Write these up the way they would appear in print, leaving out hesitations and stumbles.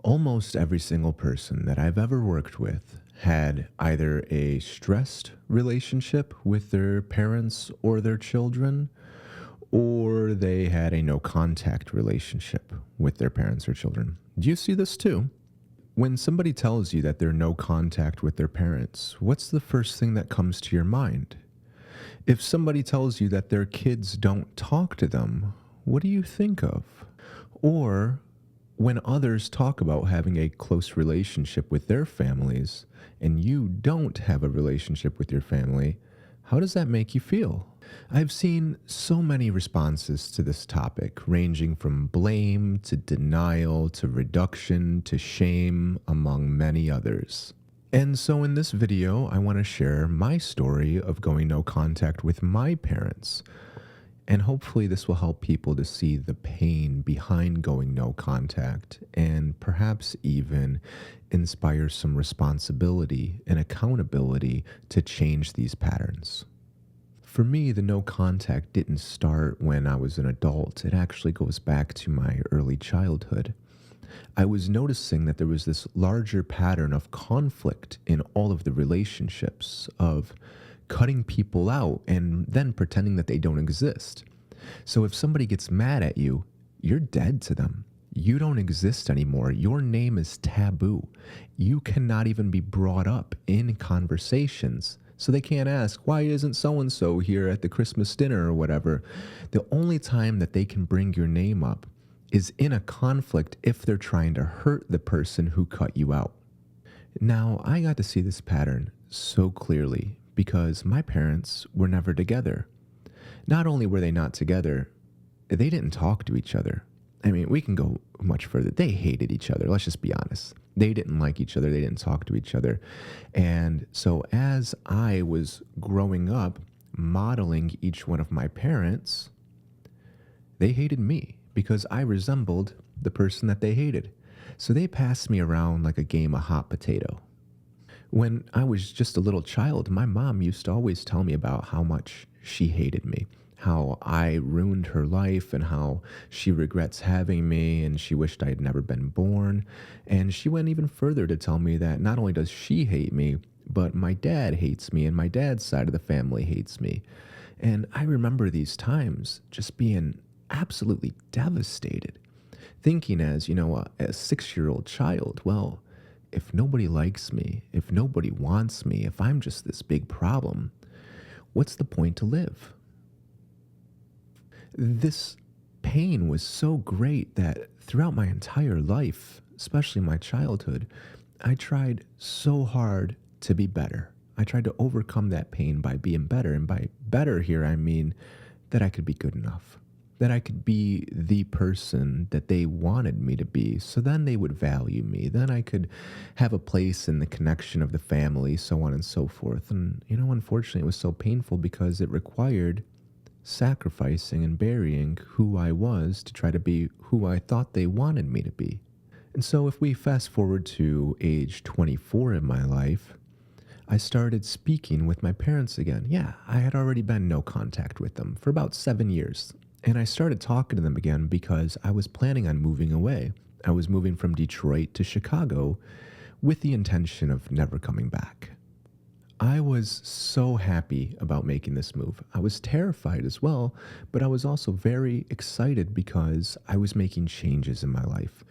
Almost every single person that I've ever worked with had either a stressed relationship with their parents or their children, or they had a no contact relationship with their parents or children. Do you see this too? When somebody tells you that they're no contact with their parents, what's the first thing that comes to your mind? If somebody tells you that their kids don't talk to them, what do you think of? Or when others talk about having a close relationship with their families and you don't have a relationship with your family, how does that make you feel? I've seen so many responses to this topic, ranging from blame to denial to reduction to shame, among many others. And so in this video, I want to share my story of going no contact with my parents. And hopefully this will help people to see the pain behind going no contact and perhaps even inspire some responsibility and accountability to change these patterns. For me, the no contact didn't start when I was an adult. It actually goes back to my early childhood. I was noticing that there was this larger pattern of conflict in all of the relationships, of cutting people out and then pretending that they don't exist. So if somebody gets mad at you, you're dead to them. You don't exist anymore. Your name is taboo. You cannot even be brought up in conversations. So they can't ask, why isn't so-and-so here at the Christmas dinner or whatever? The only time that they can bring your name up is in a conflict if they're trying to hurt the person who cut you out. Now, I got to see this pattern so clearly because my parents were never together. Not only were they not together, they didn't talk to each other. I mean, we can go much further. They hated each other. Let's just be honest. They didn't like each other. They didn't talk to each other. And so as I was growing up, modeling each one of my parents, they hated me because I resembled the person that they hated. So they passed me around like a game of hot potato. When I was just a little child, my mom used to always tell me about how much she hated me, how I ruined her life and how she regrets having me and she wished I had never been born. And she went even further to tell me that not only does she hate me, but my dad hates me and my dad's side of the family hates me. And I remember these times just being absolutely devastated, thinking as, a 6-year-old child, well, if nobody likes me, if nobody wants me, if I'm just this big problem, what's the point to live? This pain was so great that throughout my entire life, especially my childhood, I tried so hard to be better. I tried to overcome that pain by being better. And by better here, I mean that I could be good enough, that I could be the person that they wanted me to be. So then they would value me. Then I could have a place in the connection of the family, so on and so forth. And, unfortunately, it was so painful because it required sacrificing and burying who I was to try to be who I thought they wanted me to be. And so if we fast forward to age 24 in my life, I started speaking with my parents again. Yeah, I had already been no contact with them for about 7 years. And I started talking to them again because I was planning on moving away. I was moving from Detroit to Chicago with the intention of never coming back. I was so happy about making this move. I was terrified as well, but I was also very excited because I was making changes in my life.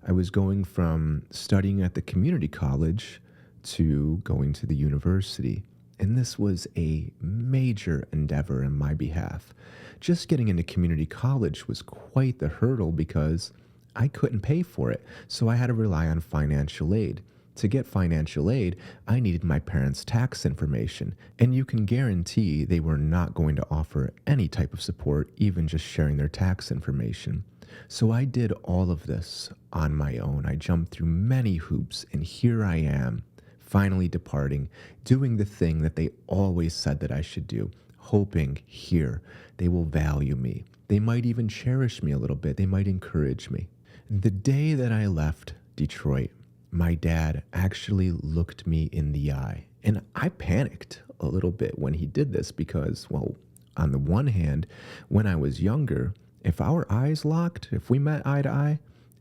I was going from studying at the community college to going to the university. And this was a major endeavor in my behalf. Just getting into community college was quite the hurdle because I couldn't pay for it. So I had to rely on financial aid. To get financial aid, I needed my parents' tax information, and you can guarantee they were not going to offer any type of support, even just sharing their tax information. So I did all of this on my own. I jumped through many hoops, and here I am, finally departing, doing the thing that they always said that I should do, hoping here they will value me. They might even cherish me a little bit. They might encourage me. The day that I left Detroit, my dad actually looked me in the eye. And I panicked a little bit when he did this because, well, on the one hand, when I was younger, if our eyes locked, if we met eye to eye,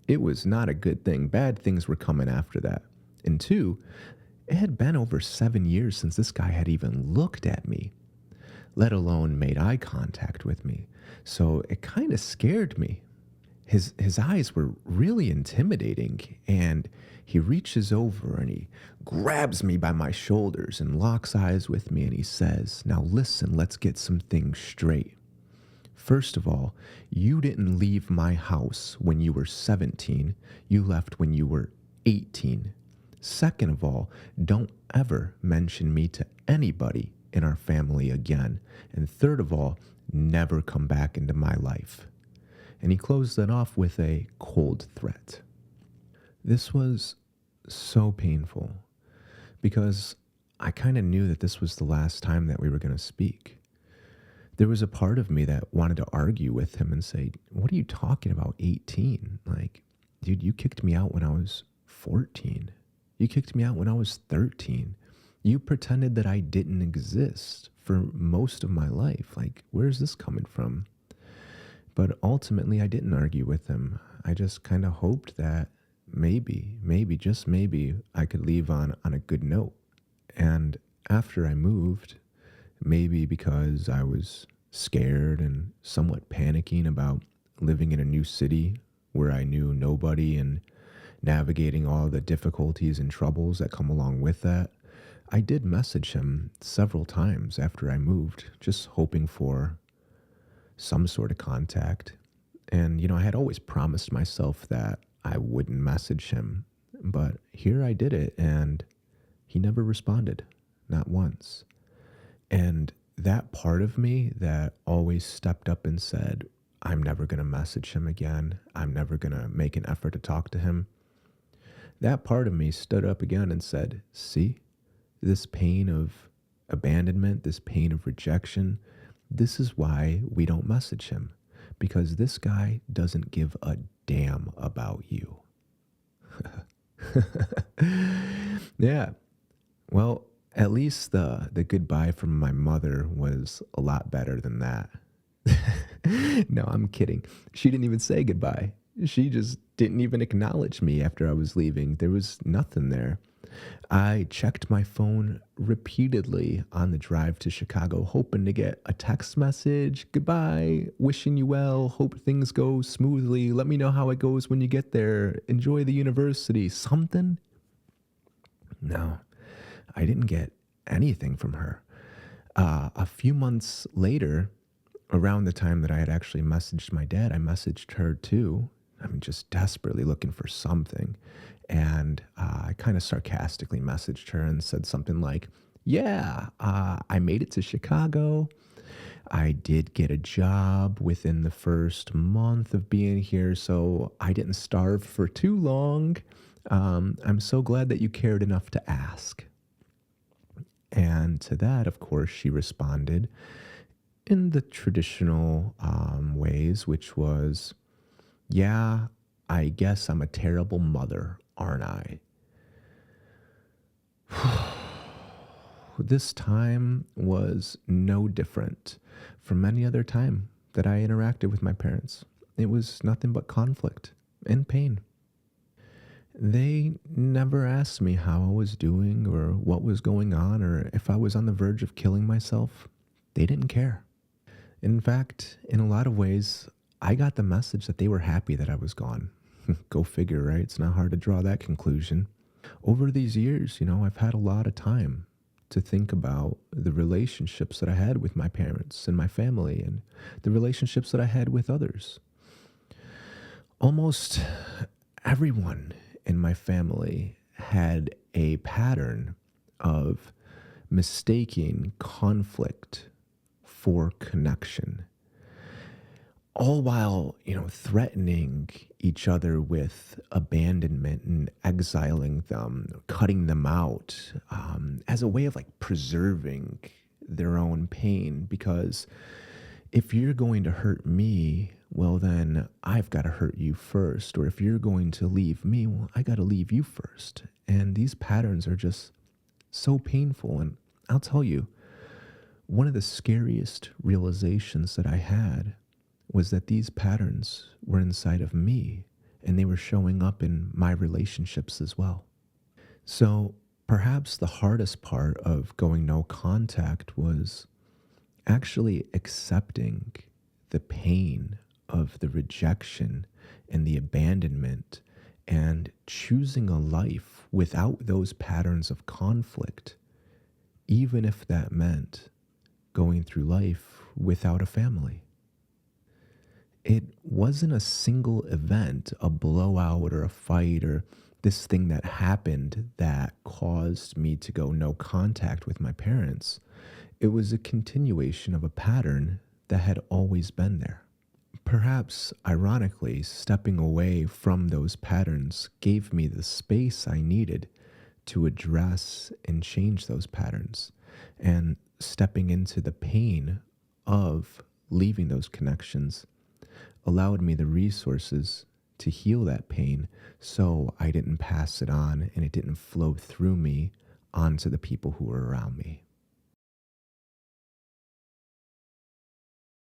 it was not a good thing. Bad things were coming after that. And two, it had been over 7 years since this guy had even looked at me, let alone made eye contact with me. So it kind of scared me. His eyes were really intimidating, and he reaches over and he grabs me by my shoulders and locks eyes with me, and he says, "Now listen, let's get some things straight. First of all, you didn't leave my house when you were 17. You left when you were 18. Second of all, don't ever mention me to anybody in our family again. And third of all, never come back into my life." And he closed it off with a cold threat. This was so painful because I kind of knew that this was the last time that we were going to speak. There was a part of me that wanted to argue with him and say, "What are you talking about, 18? Like, dude, you kicked me out when I was 14. You kicked me out when I was 13. You pretended that I didn't exist for most of my life. Like, where's this coming from?" But ultimately, I didn't argue with him. I just kind of hoped that maybe, just maybe, I could leave on a good note. And after I moved, maybe because I was scared and somewhat panicking about living in a new city where I knew nobody and navigating all the difficulties and troubles that come along with that, I did message him several times after I moved, just hoping for some sort of contact. And, I had always promised myself that I wouldn't message him, but here I did it, and he never responded, not once. And that part of me that always stepped up and said, "I'm never going to message him again. I'm never going to make an effort to talk to him." That part of me stood up again and said, "See, this pain of abandonment, this pain of rejection, this is why we don't message him, because this guy doesn't give a damn about you." Yeah. Well, at least the goodbye from my mother was a lot better than that. No, I'm kidding. She didn't even say goodbye. She just didn't even acknowledge me after I was leaving. There was nothing there. I checked my phone repeatedly on the drive to Chicago, hoping to get a text message: "Goodbye, wishing you well, hope things go smoothly, let me know how it goes when you get there, enjoy the university," something. No, I didn't get anything from her. A few months later, around the time that I had actually messaged my dad, I messaged her too. I mean, just desperately looking for something. And I kind of sarcastically messaged her and said something like, "Yeah, I made it to Chicago. I did get a job within the first month of being here, so I didn't starve for too long. I'm so glad that you cared enough to ask." And to that, of course, she responded in the traditional ways, which was, "Yeah, I guess I'm a terrible mother, aren't I?" This time was no different from any other time that I interacted with my parents. It was nothing but conflict and pain. They never asked me how I was doing or what was going on or if I was on the verge of killing myself. They didn't care. In fact, in a lot of ways, I got the message that they were happy that I was gone. Go figure, right? It's not hard to draw that conclusion. Over these years, I've had a lot of time to think about the relationships that I had with my parents and my family and the relationships that I had with others. Almost everyone in my family had a pattern of mistaking conflict for connection, all while, threatening each other with abandonment and exiling them, cutting them out, as a way of like preserving their own pain. Because if you're going to hurt me, well, then I've got to hurt you first. Or if you're going to leave me, well, I got to leave you first. And these patterns are just so painful. And I'll tell you, one of the scariest realizations that I had was that these patterns were inside of me and they were showing up in my relationships as well. So perhaps the hardest part of going no contact was actually accepting the pain of the rejection and the abandonment and choosing a life without those patterns of conflict, even if that meant going through life without a family. It wasn't a single event, a blowout or a fight or this thing that happened that caused me to go no contact with my parents. It was a continuation of a pattern that had always been there. Perhaps, ironically, stepping away from those patterns gave me the space I needed to address and change those patterns. And stepping into the pain of leaving those connections allowed me the resources to heal that pain so I didn't pass it on and it didn't flow through me onto the people who were around me.